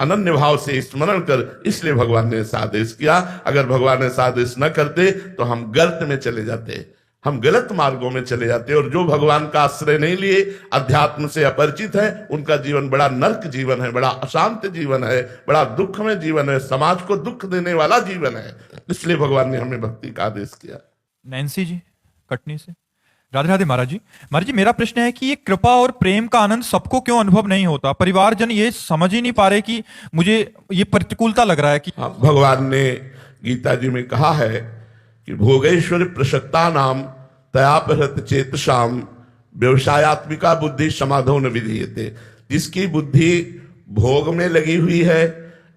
अनन्य भाव से स्मरण कर। इसलिए भगवान ने ऐसा आदेश किया। अगर भगवान ऐसा आदेश न करते तो हम गर्त में चले जाते, हम गलत मार्गों में चले जाते। और जो भगवान का आश्रय नहीं लिए, अध्यात्म से अपरिचित है, उनका जीवन बड़ा नर्क जीवन है, बड़ा अशांत जीवन है, बड़ा दुखमय जीवन है, समाज को दुख देने वाला जीवन है। इसलिए भगवान ने हमें भक्ति का आदेश किया। नैन्सी जी कटनी से। राधे राधे महाराज जी। महाराज जी, मेरा प्रश्न है कि ये कृपा और प्रेम का आनंद सबको क्यों अनुभव नहीं होता? परिवारजन ये समझ ही नहीं पा रहे कि मुझे ये प्रतिकूलता लग रहा है कि भगवान ने गीता जी में कहा है कि भोगेश्वर प्रसक्ता नाम तयापहृत चेतसाम व्यवसायत्मिका बुद्धि समाधो न विधीयते। जिसकी बुद्धि भोग में लगी हुई है,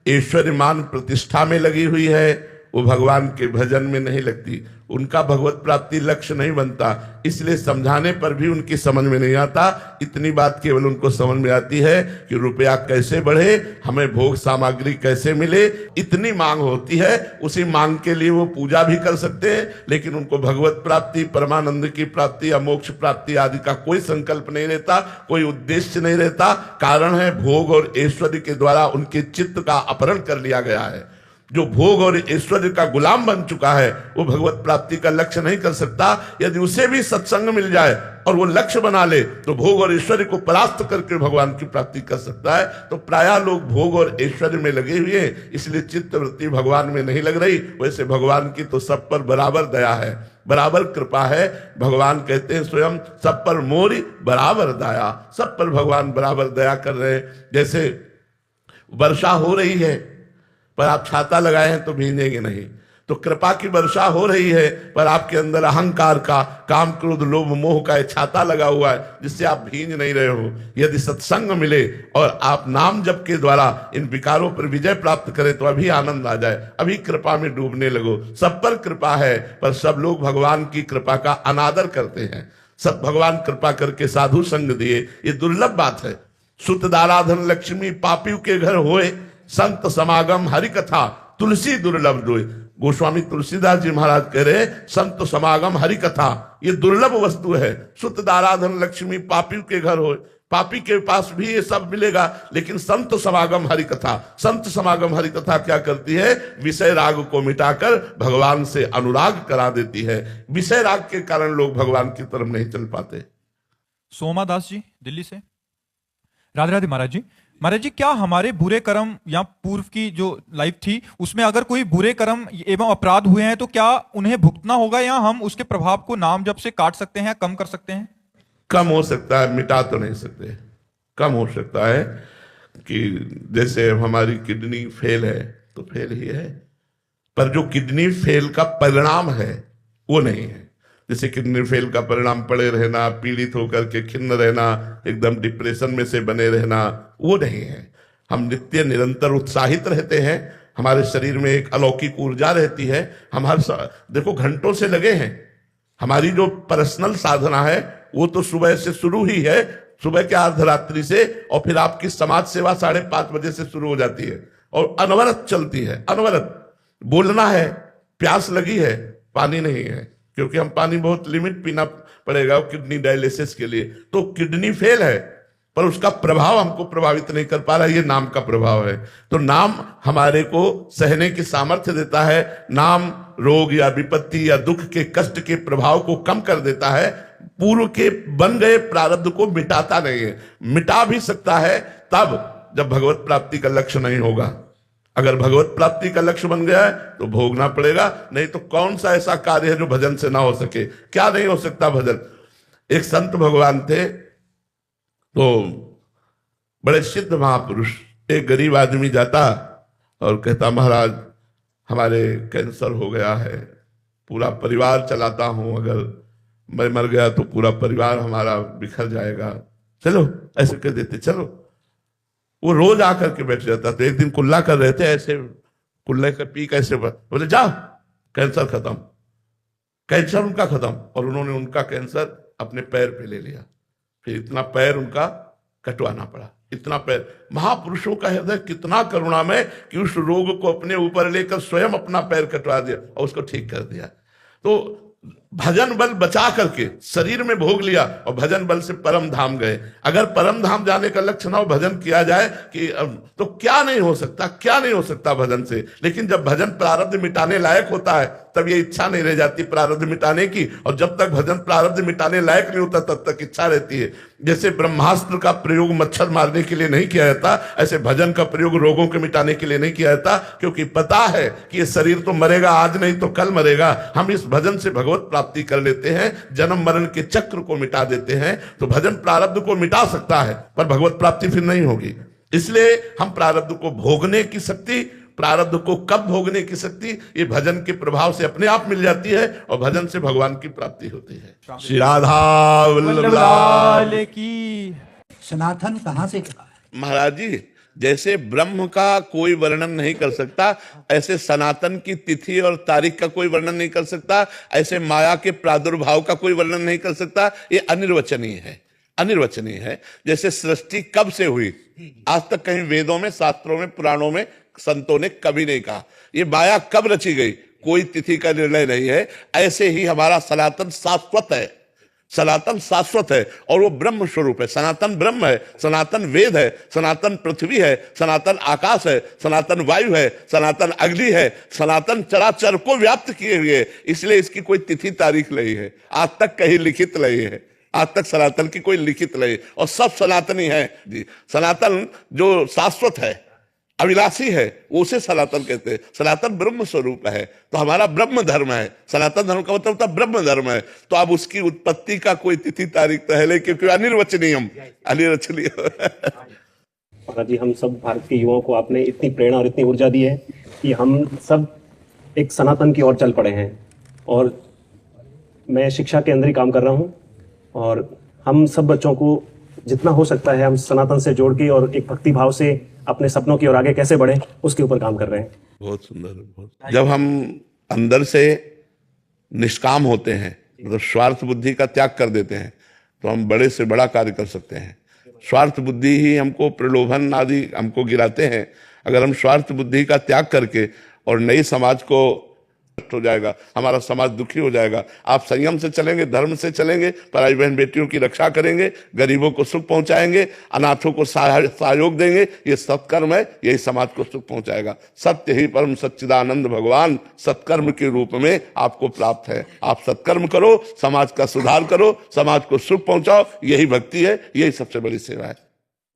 ऐश्वर्य मान प्रतिष्ठा में लगी हुई है, वो भगवान के भजन में नहीं लगती, उनका भगवत प्राप्ति लक्ष्य नहीं बनता। इसलिए समझाने पर भी उनकी समझ में नहीं आता। इतनी बात केवल उनको समझ में आती है कि रुपया कैसे बढ़े, हमें भोग सामग्री कैसे मिले, इतनी मांग होती है। उसी मांग के लिए वो पूजा भी कर सकते हैं, लेकिन उनको भगवत प्राप्ति, परमानंद की प्राप्ति या मोक्ष प्राप्ति आदि का कोई संकल्प नहीं रहता, कोई उद्देश्य नहीं रहता। कारण है भोग और ऐश्वर्य के द्वारा उनके चित्त का अपहरण कर लिया गया है। जो भोग और ऐश्वर्य का गुलाम बन चुका है वो भगवत प्राप्ति का लक्ष्य नहीं कर सकता। यदि उसे भी सत्संग मिल जाए और वो लक्ष्य बना ले तो भोग और ऐश्वर्य को परास्त करके भगवान की प्राप्ति कर सकता है। तो प्रायः लोग भोग और ऐश्वर्य में लगे हुए हैं, इसलिए चित्त वृत्ति भगवान में नहीं लग रही। वैसे भगवान की तो सब पर बराबर दया है, बराबर कृपा है। भगवान कहते हैं स्वयं सब पर मोरी बराबर दया, सब पर भगवान बराबर दया कर रहे हैं। जैसे वर्षा हो रही है पर आप छाता लगाए हैं तो भीगेंगे नहीं, तो कृपा की वर्षा हो रही है पर आपके अंदर अहंकार का, काम क्रोध लोभ मोह का छाता लगा हुआ है जिससे आप भीग नहीं रहे हो। यदि सत्संग मिले और आप नाम जप के द्वारा इन विकारों पर विजय प्राप्त करें तो अभी आनंद आ जाए, अभी कृपा में डूबने लगो। सब पर कृपा है पर सब लोग भगवान की कृपा का अनादर करते हैं। सब भगवान कृपा करके साधु संग दिए, ये दुर्लभ बात है। सुत दाराधन लक्ष्मी पापियों के घर होए, संत समागम हरि कथा तुलसी दुर्लभ दोय। गोस्वामी तुलसीदास जी महाराज कह रहे संत समागम हरि कथा ये दुर्लभ वस्तु है। सुत दाराधन लक्ष्मी पापियों के घर हो, पापी के पास भी ये सब मिलेगा, लेकिन संत समागम हरि कथा, संत समागम हरि कथा क्या करती है? विषय राग को मिटाकर भगवान से अनुराग करा देती है। विषय राग के कारण लोग भगवान की तरफ नहीं चल पाते। सोमा दास जी दिल्ली से। राधे राधे महाराज जी। महाराज जी, क्या हमारे बुरे कर्म या पूर्व की जो लाइफ थी उसमें अगर कोई बुरे कर्म एवं अपराध हुए हैं तो क्या उन्हें भुगतना होगा या हम उसके प्रभाव को नाम जप से काट सकते हैं, कम कर सकते हैं? कम हो सकता है, मिटा तो नहीं सकते। कम हो सकता है कि जैसे हमारी किडनी फेल है तो फेल ही है, पर जो किडनी फेल का परिणाम है वो नहीं है। जैसे किडनी फेल का परिणाम पड़े रहना, पीड़ित होकर के खिन्न रहना, एकदम डिप्रेशन में से बने रहना, वो नहीं है। हम नित्य निरंतर उत्साहित रहते हैं, हमारे शरीर में एक अलौकिक ऊर्जा रहती है। हम हर देखो घंटों से लगे हैं, हमारी जो पर्सनल साधना है वो तो सुबह से शुरू ही है, सुबह के अर्धरात्रि से, और फिर आपकी समाज सेवा 5:30 बजे से शुरू हो जाती है और अनवरत चलती है, अनवरत। बोलना है, प्यास लगी है, पानी नहीं है, क्योंकि हम पानी बहुत लिमिट पीना पड़ेगा किडनी डायलिसिस के लिए, तो किडनी फेल है, पर उसका प्रभाव हमको प्रभावित नहीं कर पा रहा, ये नाम का प्रभाव है। तो नाम हमारे को सहने की सामर्थ्य देता है, नाम रोग या विपत्ति या दुख के कष्ट के प्रभाव को कम कर देता है, पूर्व के बन गए प्रारब्ध को मिटाता नहीं है। मिटा भी सकता है तब जब भगवत प्राप्ति का लक्ष्य नहीं होगा। अगर भगवत प्राप्ति का लक्ष्य बन गया है तो भोगना पड़ेगा, नहीं तो कौन सा ऐसा कार्य है जो भजन से ना हो सके? क्या नहीं हो सकता भजन? एक संत भगवान थे, तो बड़े सिद्ध महापुरुष, एक गरीब आदमी जाता और कहता, महाराज हमारे कैंसर हो गया है, पूरा परिवार चलाता हूं, अगर मैं मर गया तो पूरा परिवार हमारा बिखर जाएगा, चलो ऐसे कह देते, चलो। वो रोज आकर के बैठ जाता। तो एक दिन कुल्ला कर रहे थे, ऐसे कुल्ले का पी कैसे, बोले जाओ कैंसर खत्म, कैंसर उनका खत्म। और उन्होंने उनका कैंसर अपने पैर पे ले लिया, फिर इतना पैर उनका कटवाना पड़ा, इतना पैर। महापुरुषों का हृदय कितना करुणामय कि उस रोग को अपने ऊपर लेकर स्वयं अपना पैर कटवा दिया और उसको ठीक कर दिया। तो भजन बल बचा करके शरीर में भोग लिया और भजन बल से परम धाम गए। अगर परम धाम जाने का लक्ष्य ना हो, भजन किया जाए कि तो क्या नहीं हो सकता, क्या नहीं हो सकता भजन से। लेकिन जब भजन प्रारब्ध मिटाने लायक होता है तब ये इच्छा नहीं रह जाती प्रारब्ध मिटाने की, और जब तक भजन प्रारब्ध मिटाने लायक नहीं होता तब तक इच्छा रहती है। जैसे ब्रह्मास्त्र का प्रयोग मच्छर मारने के लिए नहीं किया जाता, ऐसे भजन का प्रयोग रोगों के मिटाने के लिए नहीं किया जाता, क्योंकि पता है कि ये शरीर तो मरेगा, आज नहीं तो कल मरेगा। हम इस भजन से भगवत प्राप्ति कर लेते हैं, जन्म मरण के चक्र को मिटा देते हैं। तो भजन प्रारब्ध को मिटा सकता है, पर भगवत प्राप्ति फिर नहीं होगी। इसलिए हम प्रारब्ध को भोगने की शक्ति, प्रारब्ध को कब भोगने की शक्ति, ये भजन के प्रभाव से अपने आप मिल जाती है, और भजन से भगवान की प्राप्ति होती है। श्री राधा वल्लभ लाल की। सनातन कहाँ से चला है? महाराज जी, जैसे ब्रह्म का कोई वर्णन नहीं कर सकता, ऐसे सनातन की तिथि और तारीख का कोई वर्णन नहीं कर सकता, ऐसे माया के प्रादुर्भाव का कोई वर्णन नहीं कर सकता। ये अनिर्वचनीय है, अनिर्वचनीय है। जैसे सृष्टि कब से हुई, आज तक कहीं वेदों में, शास्त्रों में, पुराणों में, संतों ने कभी नहीं कहा। ये माया कब रची गई, कोई तिथि का निर्णय नहीं है। ऐसे ही हमारा सनातन शाश्वत है, सनातन शाश्वत है, और वो ब्रह्म स्वरूप है। सनातन ब्रह्म है, सनातन वेद है, सनातन पृथ्वी है, सनातन आकाश है, सनातन वायु है, सनातन अग्नि है, सनातन चराचर को व्याप्त किए हुए। इसलिए इसकी कोई तिथि तारीख नहीं है, आज तक कहीं लिखित नहीं है, आज तक सनातन की कोई लिखित नहीं, और सब सनातनी है जी। सनातन जो शाश्वत है, अविनाशी है, उसे सनातन कहते हैं। सनातन ब्रह्म स्वरूप है, तो हमारा ब्रह्म धर्म है। सनातन धर्म का मतलब होता है ब्रह्म धर्म है। तो अब उसकी उत्पत्ति का कोई तिथि तारीख तो है, क्योंकि अनिर्वचनीय, अनिर्वचनीय। महाराज जी, हम सब भारत के युवाओं को आपने इतनी प्रेरणा और इतनी ऊर्जा दी है कि हम सब एक सनातन की ओर चल पड़े हैं। और मैं शिक्षा के अंदर ही काम कर रहा हूँ, और हम सब बच्चों को जितना हो सकता है हम सनातन से जोड़ के और एक भक्ति भाव से अपने सपनों की ओर आगे कैसे बढ़े, उसके ऊपर काम कर रहे हैं। बहुत सुंदर, बहुत। जब हम अंदर से निष्काम होते हैं, मतलब स्वार्थ बुद्धि का त्याग कर देते हैं, तो हम बड़े से बड़ा कार्य कर सकते हैं। स्वार्थ बुद्धि ही हमको प्रलोभन आदि हमको गिराते हैं। अगर हम स्वार्थ बुद्धि का त्याग करके और नई समाज को हो जाएगा, हमारा समाज दुखी हो जाएगा। आप संयम से चलेंगे, धर्म से चलेंगे, पराई बहन बेटियों की रक्षा करेंगे, गरीबों को सुख पहुंचाएंगे, अनाथों को सहयोग देंगे, ये सत्कर्म है, यही समाज को सुख पहुंचाएगा। सत्य ही परम सच्चिदानंद भगवान सत्कर्म के रूप में आपको प्राप्त है। आप सत्कर्म करो, समाज का सुधार करो, समाज को सुख पहुंचाओ, यही भक्ति है, यही सबसे बड़ी सेवा है।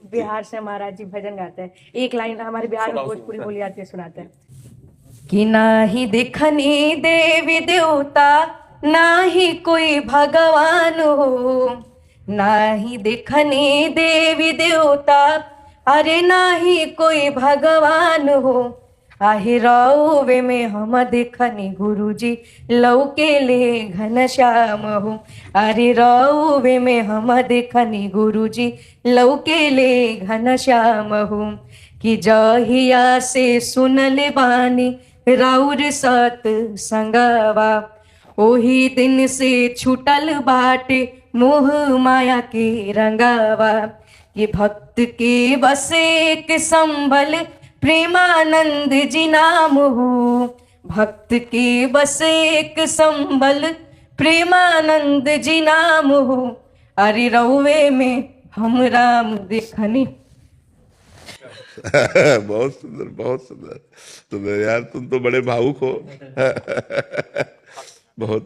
बिहार से महाराज जी भजन गाते हैं, एक लाइन हमारे बिहार में भोजपुरी बोली जाती है, सुनाते हैं कि नाही देखनी देवी देवता, नाही कोई भगवान हो, नाही देखनी देवी देवता, अरे नाही कोई भगवान हो, आहे रौवे में हम देखनी गुरुजी लौके ले घनश्याम हो, अरे रौवे में हम देखनी गुरुजी लौके ले घनश्याम हो, कि जहिया से सुनले बानी राउर सत संगवा, ओही दिन से छूटल बाटे मोह माया के रंगावा। ये भक्त के बस एक संबल प्रेमानंद जी नाम हो। भक्त के बस एक संबल प्रेमानंद जी नाम हो। अरे रउवे में हम राम देखनी। बहुत सुंदर, बहुत सुंदर। तुम्हें यार, तुम तो बड़े भावुक हो। बहुत।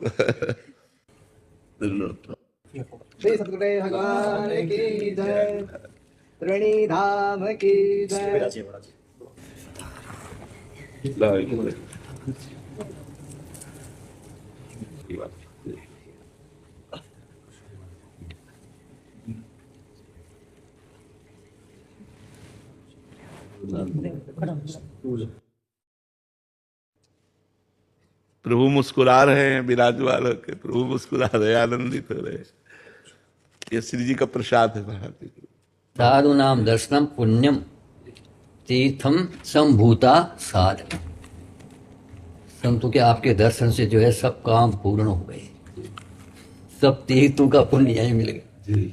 श्री सतगुरुदेव भगवान की जय, त्रिवेणी धाम की जय। प्रभु मुस्कुरा रहे हैं, विराजमान होकर प्रभु मुस्कुरा रहे, आनंदित हो रहे हैं। ये श्री जी का प्रसाद है महाराज जी। साधु नाम दर्शनम पुण्यम तीर्थम संभूता साधन। संतों के आपके दर्शन से जो है सब काम पूर्ण हो गए, सब तीर्थों का पुण्य यही मिल गया,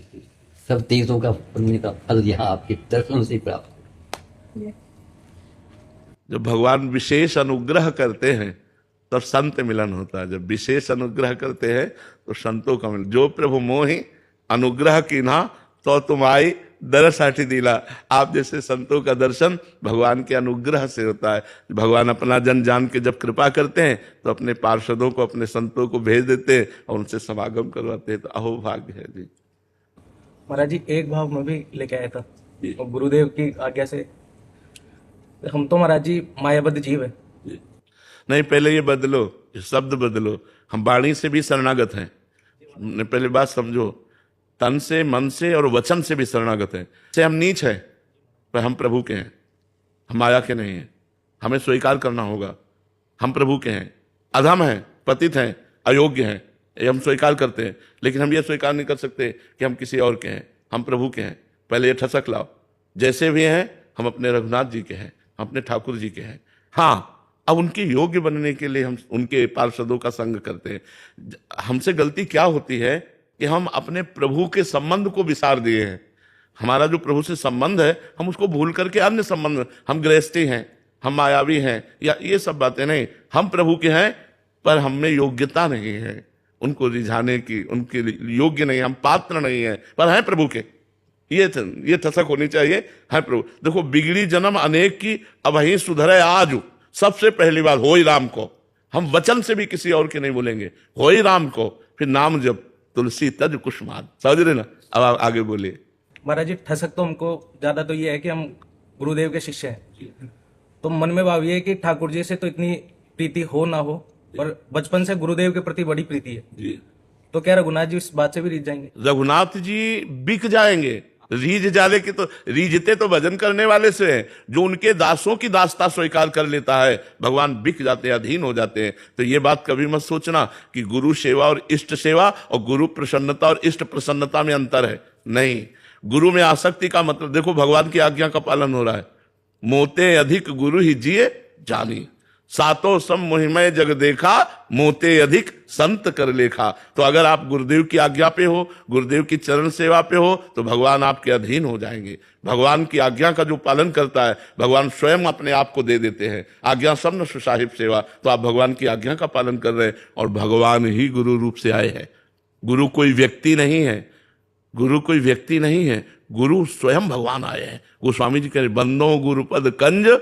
सब तीर्थों का पुण्य का फल यहाँ आपके दर्शन से प्राप्त। जब भगवान विशेष अनुग्रह करते हैं तब संत मिलन होता है। जब विशेष अनुग्रह करते हैं तो संतों का मिलन। जो प्रभु मोहि अनुग्रह कीन्हा तो तुम आई दरसाठी दिला। आप जैसे संतों का दर्शन भगवान के अनुग्रह से होता है। भगवान अपना जन जान के जब कृपा करते हैं तो अपने पार्षदों को, अपने संतों को भेज देते हैं और उनसे समागम करवाते हैं। तो अहो भाग्य है जी। महाराज जी, एक भाव मैं भी लेके आया था और गुरुदेव की आज्ञा से। हम तो महाराज जी मायाबद्ध जीव है। नहीं, पहले ये बदलो, ये शब्द बदलो। हम वाणी से भी शरणागत हैं। पहले बात समझो, तन से, मन से और वचन से भी शरणागत हैं। से हम नीच हैं पर हम प्रभु के हैं, हम माया के नहीं हैं। हमें स्वीकार करना होगा, हम प्रभु के हैं। अधम हैं, पतित हैं, अयोग्य हैं, ये हम स्वीकार करते हैं। लेकिन हम ये स्वीकार नहीं कर सकते कि हम किसी और के हैं, हम प्रभु के हैं। पहले ये ठसक लाओ, जैसे भी हैं हम अपने रघुनाथ जी के हैं, हम अपने ठाकुर जी के हैं। हाँ, अब उनके योग्य बनने के लिए हम उनके पार्षदों का संग करते हैं। हमसे गलती क्या होती है कि हम अपने प्रभु के संबंध को विसार दिए हैं। हमारा जो प्रभु से संबंध है हम उसको भूल करके अन्य संबंध, हम गृहस्थी हैं, हम मायावी हैं, या ये सब बातें नहीं। हम प्रभु के हैं पर हम में योग्यता नहीं है उनको रिझाने की, उनके योग्य नहीं, हम पात्र नहीं है, पर हैं प्रभु के। ये ठसक होनी चाहिए, है प्रभु। देखो, बिगड़ी जन्म अनेक की, अब वहीं सुधरे आज। सबसे पहली बात, हो ही राम को। हम वचन से भी किसी और के नहीं बोलेंगे, हो ही राम को। फिर नाम जब तुलसी तज कुसुमाद, समझ रहे ना। अब आप आगे बोलिए। महाराज जी, ठसक तो हमको ज्यादा तो ये है कि हम गुरुदेव के शिष्य हैं, तो मन में भाव ये है कि ठाकुर जी से तो इतनी प्रीति हो ना हो, पर बचपन से गुरुदेव के प्रति बड़ी प्रीति है जी। तो क्या रघुनाथ जी इस बात से भी रीझ जाएंगे? रघुनाथ जी बिक जाएंगे। रीझ जाने की तो, रीझते तो भजन करने वाले से हैं। जो उनके दासों की दासता स्वीकार कर लेता है, भगवान बिक जाते हैं, अधीन हो जाते हैं। तो ये बात कभी मत सोचना कि गुरु सेवा और इष्ट सेवा और गुरु प्रसन्नता और इष्ट प्रसन्नता में अंतर है। नहीं, गुरु में आसक्ति का मतलब, देखो भगवान की आज्ञा का पालन हो रहा है। मोते अधिक गुरु ही जिए जानी, सातों सम मोहिमय जग देखा, मोते अधिक संत कर लेखा। तो अगर आप गुरुदेव की आज्ञा पे हो, गुरुदेव की चरण सेवा पे हो, तो भगवान आपके अधीन हो जाएंगे। भगवान की आज्ञा का जो पालन करता है, भगवान स्वयं अपने आप को दे देते हैं। आज्ञा सब न साहिब सेवा। तो आप भगवान की आज्ञा का पालन कर रहे हैं और भगवान ही गुरु रूप से आए हैं। गुरु कोई व्यक्ति नहीं है, गुरु कोई व्यक्ति नहीं है, गुरु स्वयं भगवान आए हैं। गोस्वामी जी कह रहे, बंदो गुरुपद कंज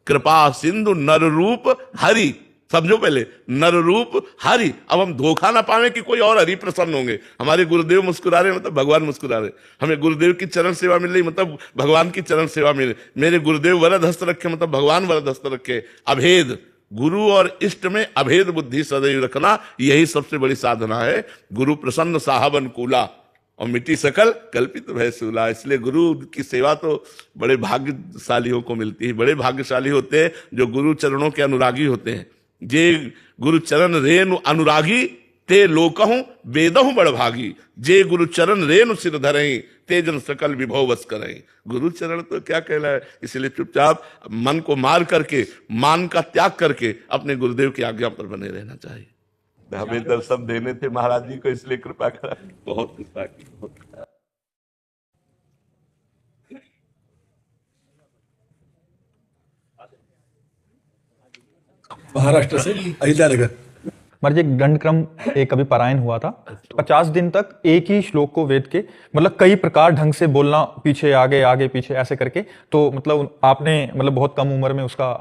कृपा सिंधु नर रूप हरि। समझो पहले, नर रूप हरि। अब हम धोखा ना पावे कि कोई और हरि प्रसन्न होंगे। हमारे गुरुदेव मुस्कुरा रहे मतलब भगवान मुस्कुरा रहे। हमें गुरुदेव की चरण सेवा मिल रही मतलब भगवान की चरण सेवा मिल रही। मेरे गुरुदेव वरद हस्त रखे मतलब भगवान वरद हस्त रखे। अभेद, गुरु और इष्ट में अभेद बुद्धि सदैव रखना, यही सबसे बड़ी साधना है। गुरु प्रसन्न साहब अनुकूला और मिट्टी सकल कल्पित भय सूला। इसलिए गुरु की सेवा तो बड़े भाग्यशालियों को मिलती है। बड़े भाग्यशाली होते हैं जो गुरु चरणों के अनुरागी होते हैं। जे गुरु चरण रेनु अनुरागी ते लोकहूं वेदहूं बड़भागी, जे गुरु चरण रेनु सिर धरई ते जन सकल विभव वस करई। गुरु चरण तो क्या कहला है। इसलिए चुपचाप मन को मार करके, मान का त्याग करके अपने गुरुदेव की आज्ञा पर बने रहना चाहिए। हमें दर्शन देने थे महाराज जी को, इसलिए कृपा करा, बहुत कृपा की, बहुत कृपा। महाराष्ट्र से अहिल्यानगर। महाराज एक दंड क्रम एक कभी पारायण हुआ था, 50 दिन तक एक ही श्लोक को वेद के मतलब कई प्रकार ढंग से बोलना, पीछे आगे आगे पीछे ऐसे करके, तो मतलब आपने मतलब बहुत कम उम्र में उसका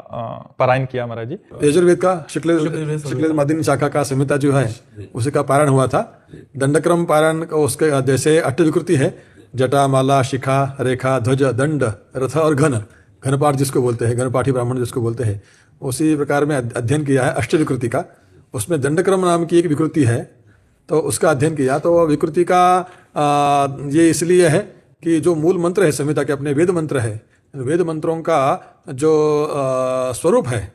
पारायण किया महाराज जी। यजुर्वेद का शुक्ल माध्यम शाखा का संहिता जो है उसी का पारायण हुआ था। दंडक्रम पारायण उसके जैसे अष्टविकृति है, जटा, माला, शिखा, रेखा, ध्वज, दंड, रथ और घनपाठ जिसको बोलते हैं, घनपाठी ब्राह्मण जिसको बोलते हैं, उसी प्रकार में अध्ययन किया है अष्टविकृति का। उसमें दंडक्रम नाम की एक विकृति है, तो उसका अध्ययन किया। तो विकृति का ये इसलिए है कि जो मूल मंत्र है संहिता के अपने वेद मंत्र है, वेद मंत्रों का जो स्वरूप है